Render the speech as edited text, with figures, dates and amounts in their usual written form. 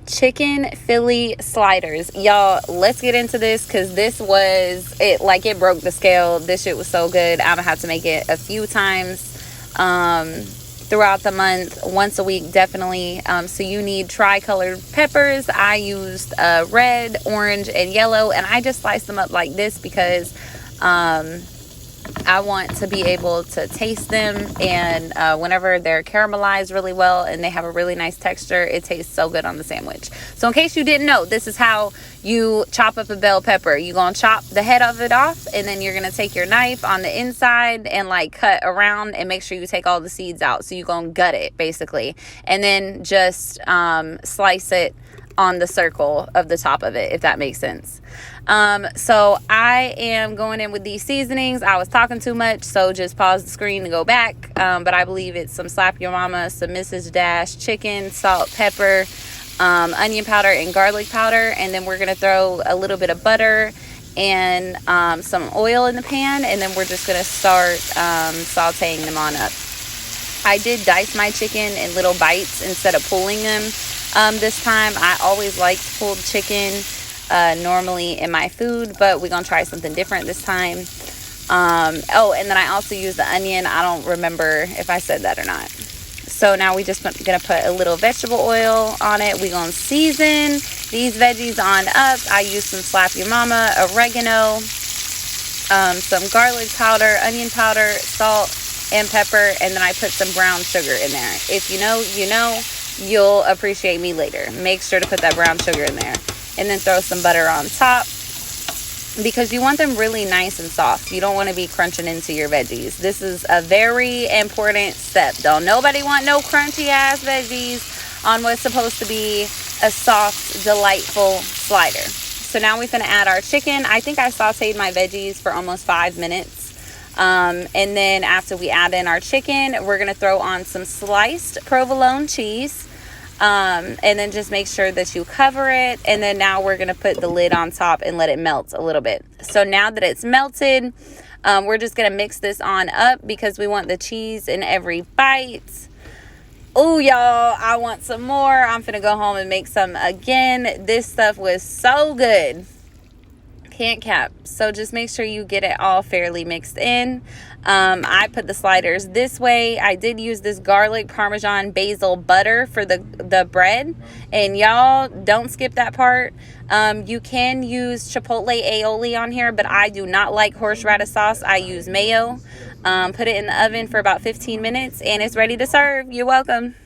chicken Philly sliders. Y'all, let's get into this because this was it. Like, it broke the scale. This shit was so good. I'm gonna have to make it a few times throughout the month, once a week definitely. So you need tri-colored peppers. I used red, orange, and yellow, and I just sliced them up like this because I want to be able to taste them, and whenever they're caramelized really well and they have a really nice texture, it tastes so good on the sandwich. So in case you didn't know, this is how you chop up a bell pepper. You're going to chop the head of it off, and then you're going to take your knife on the inside and like cut around and make sure you take all the seeds out. So you're going to gut it basically, and then just slice it on the circle of the top of it, if that makes sense. So I am going in with these seasonings. I was talking too much, so just pause the screen to go back. But I believe it's some Slap Your Mama, some Mrs. Dash chicken, salt, pepper, onion powder, and garlic powder. And then we're going to throw a little bit of butter and some oil in the pan. And then we're just going to start sauteing them on up. I did dice my chicken in little bites instead of pulling them this time. I always liked pulled chicken normally in my food, but we're gonna try something different this time. Oh, and then I also used the onion. I don't remember if I said that or not. So now we just gonna put a little vegetable oil on it. We're gonna season these veggies on up. I used some Slap Your Mama, oregano, some garlic powder, onion powder, salt, and pepper, and then I put some brown sugar in there. If you know, you know. You'll appreciate me later. Make sure to put that brown sugar in there. And then throw some butter on top, because you want them really nice and soft. You don't want to be crunching into your veggies. This is a very important step. Don't nobody want no crunchy ass veggies on what's supposed to be a soft, delightful slider. So now we're going to add our chicken. I think I sauteed my veggies for almost 5 minutes. And then after we add in our chicken, we're going to throw on some sliced provolone cheese. And then just make sure that you cover it. And then now we're going to put the lid on top and let it melt a little bit. So now that it's melted, we're just going to mix this on up because we want the cheese in every bite. Oh, y'all, I want some more. I'm finna go home and make some again. This stuff was so good. Can't cap. So just make sure you get it all fairly mixed in. I put the sliders this way. I did use this garlic parmesan basil butter for the bread, and y'all don't skip that part. You can use chipotle aioli on here, but I do not like horseradish sauce. I use mayo. Put it in the oven for about 15 minutes and it's ready to serve. You're welcome.